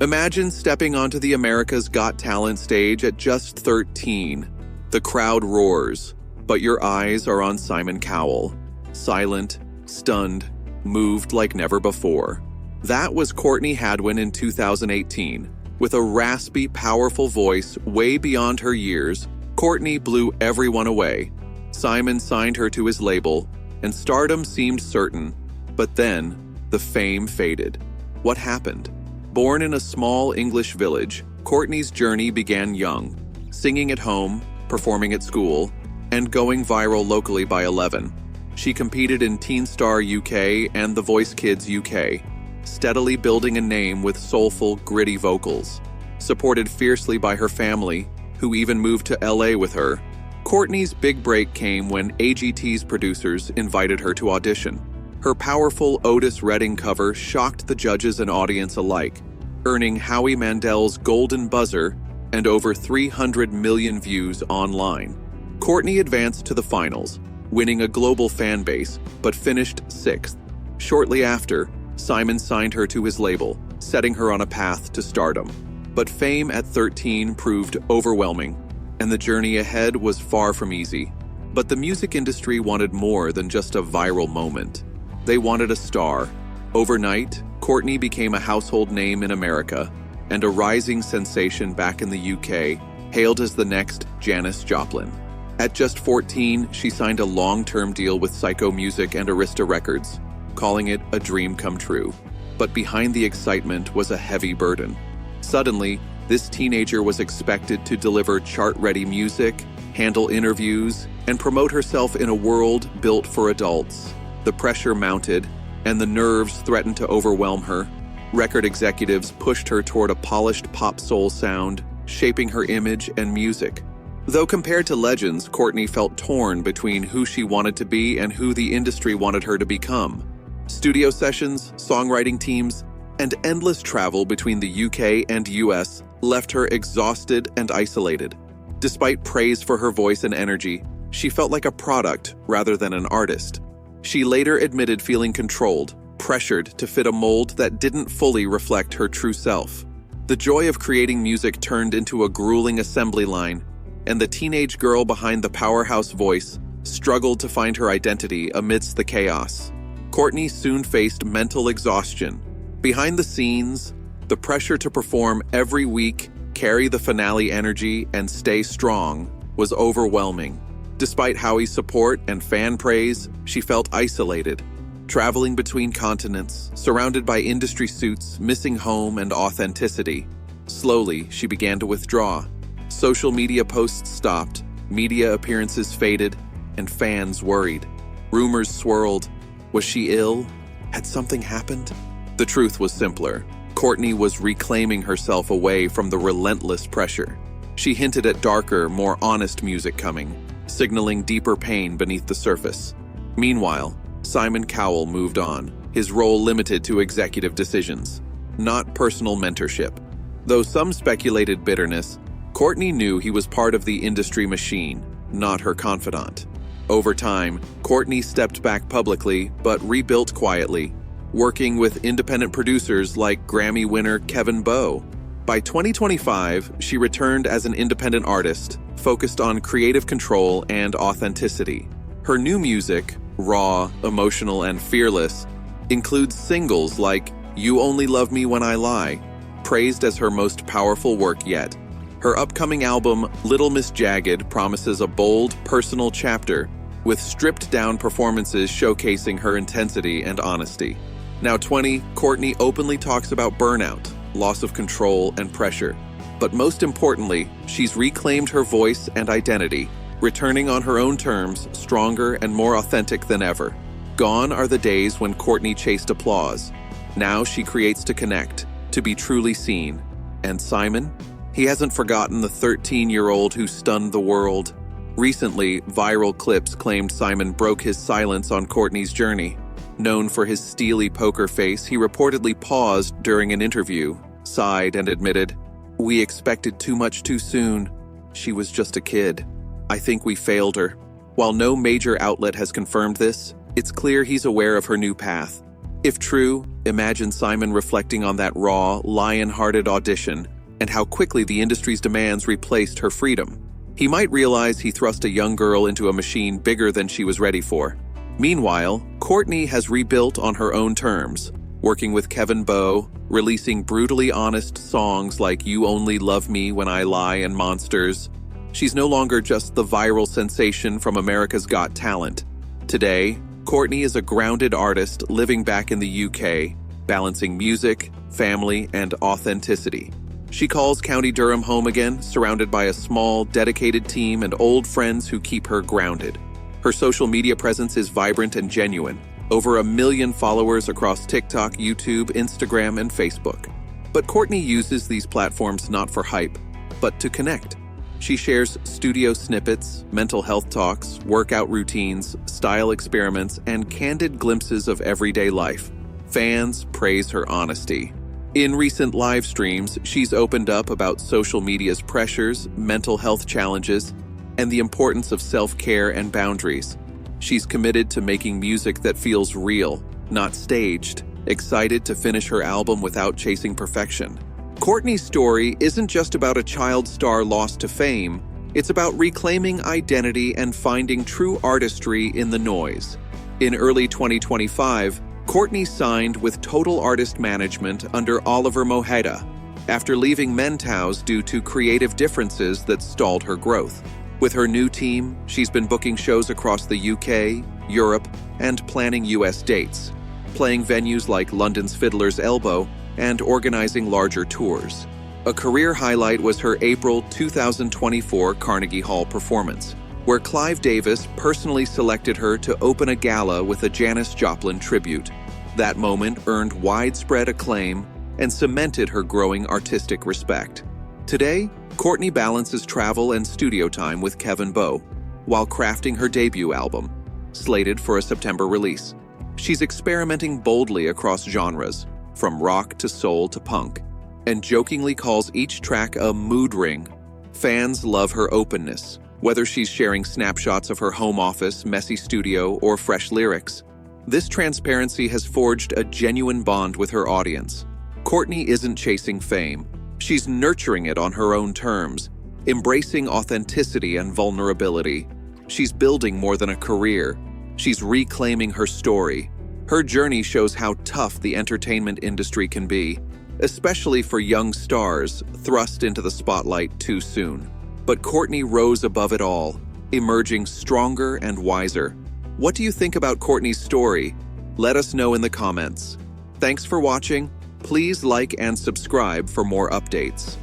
Imagine stepping onto the America's Got Talent stage at just 13. The crowd roars, but your eyes are on Simon Cowell. Silent, stunned, moved like never before. That was Courtney Hadwin in 2018. With a raspy, powerful voice way beyond her years, Courtney blew everyone away. Simon signed her to his label, and stardom seemed certain. But then, the fame faded. What happened? Born in a small English village, Courtney's journey began young, singing at home, performing at school, and going viral locally by 11. She competed in Teen Star UK and The Voice Kids UK, steadily building a name with soulful, gritty vocals. Supported fiercely by her family, who even moved to LA with her, Courtney's big break came when AGT's producers invited her to audition. Her powerful Otis Redding cover shocked the judges and audience alike, earning Howie Mandel's Golden Buzzer and over 300 million views online. Courtney advanced to the finals, winning a global fan base, but finished 6th. Shortly after, Simon signed her to his label, setting her on a path to stardom. But fame at 13 proved overwhelming, and the journey ahead was far from easy. But the music industry wanted more than just a viral moment. They wanted a star. Overnight, Courtney became a household name in America, and a rising sensation back in the UK, hailed as the next Janis Joplin. At just 14, she signed a long-term deal with Psycho Music and Arista Records, calling it a dream come true. But behind the excitement was a heavy burden. Suddenly, this teenager was expected to deliver chart-ready music, handle interviews, and promote herself in a world built for adults. The pressure mounted, and the nerves threatened to overwhelm her. Record executives pushed her toward a polished pop soul sound, shaping her image and music. Though compared to legends, Courtney felt torn between who she wanted to be and who the industry wanted her to become. Studio sessions, songwriting teams, and endless travel between the UK and US left her exhausted and isolated. Despite praise for her voice and energy, she felt like a product rather than an artist. She later admitted feeling controlled, pressured to fit a mold that didn't fully reflect her true self. The joy of creating music turned into a grueling assembly line, and the teenage girl behind the powerhouse voice struggled to find her identity amidst the chaos. Courtney soon faced mental exhaustion. Behind the scenes, the pressure to perform every week, carry the finale energy, and stay strong was overwhelming. Despite Howie's support and fan praise, she felt isolated, traveling between continents, surrounded by industry suits, missing home and authenticity. Slowly, she began to withdraw. Social media posts stopped, media appearances faded, and fans worried. Rumors swirled. Was she ill? Had something happened? The truth was simpler. Courtney was reclaiming herself away from the relentless pressure. She hinted at darker, more honest music coming, signaling deeper pain beneath the surface. Meanwhile, Simon Cowell moved on, his role limited to executive decisions, not personal mentorship. Though some speculated bitterness, Courtney knew he was part of the industry machine, not her confidant. Over time, Courtney stepped back publicly, but rebuilt quietly, working with independent producers like Grammy winner Kevin Bowe. By 2025, she returned as an independent artist, focused on creative control and authenticity. Her new music, raw, emotional, and fearless, includes singles like You Only Love Me When I Lie, praised as her most powerful work yet. Her upcoming album, Little Miss Jagged, promises a bold, personal chapter, with stripped-down performances showcasing her intensity and honesty. Now 20, Courtney openly talks about burnout, loss of control, and pressure. But most importantly, she's reclaimed her voice and identity, returning on her own terms, stronger and more authentic than ever. Gone are the days when Courtney chased applause. Now she creates to connect, to be truly seen. And Simon? He hasn't forgotten the 13-year-old who stunned the world. Recently, viral clips claimed Simon broke his silence on Courtney's journey. Known for his steely poker face, he reportedly paused during an interview, sighed, and admitted, "We expected too much too soon. She was just a kid. I think we failed her." While no major outlet has confirmed this, it's clear he's aware of her new path. If true, imagine Simon reflecting on that raw, lion-hearted audition and how quickly the industry's demands replaced her freedom. He might realize he thrust a young girl into a machine bigger than she was ready for. Meanwhile, Courtney has rebuilt on her own terms, working with Kevin Bowe, releasing brutally honest songs like You Only Love Me When I Lie and Monsters. She's no longer just the viral sensation from America's Got Talent. Today, Courtney is a grounded artist living back in the UK, balancing music, family, and authenticity. She calls County Durham home again, surrounded by a small, dedicated team and old friends who keep her grounded. Her social media presence is vibrant and genuine, over 1 million followers across TikTok, YouTube, Instagram, and Facebook. But Courtney uses these platforms not for hype, but to connect. She shares studio snippets, mental health talks, workout routines, style experiments, and candid glimpses of everyday life. Fans praise her honesty. In recent live streams, she's opened up about social media's pressures, mental health challenges, and the importance of self-care and boundaries. She's committed to making music that feels real, not staged, excited to finish her album without chasing perfection. Courtney's story isn't just about a child star lost to fame, it's about reclaiming identity and finding true artistry in the noise. In early 2025, Courtney signed with Total Artist Management under Oliver Mojeda, after leaving Mentau's due to creative differences that stalled her growth. With her new team, she's been booking shows across the UK, Europe, and planning US dates, playing venues like London's Fiddler's Elbow and organizing larger tours. A career highlight was her April 2024 Carnegie Hall performance, where Clive Davis personally selected her to open a gala with a Janis Joplin tribute. That moment earned widespread acclaim and cemented her growing artistic respect. Today, Courtney balances travel and studio time with Kevin Bowe, while crafting her debut album, slated for a September release. She's experimenting boldly across genres, from rock to soul to punk, and jokingly calls each track a mood ring. Fans love her openness, whether she's sharing snapshots of her home office, messy studio, or fresh lyrics. This transparency has forged a genuine bond with her audience. Courtney isn't chasing fame. She's nurturing it on her own terms, embracing authenticity and vulnerability. She's building more than a career. She's reclaiming her story. Her journey shows how tough the entertainment industry can be, especially for young stars thrust into the spotlight too soon. But Courtney rose above it all, emerging stronger and wiser. What do you think about Courtney's story? Let us know in the comments. Thanks for watching. Please like and subscribe for more updates.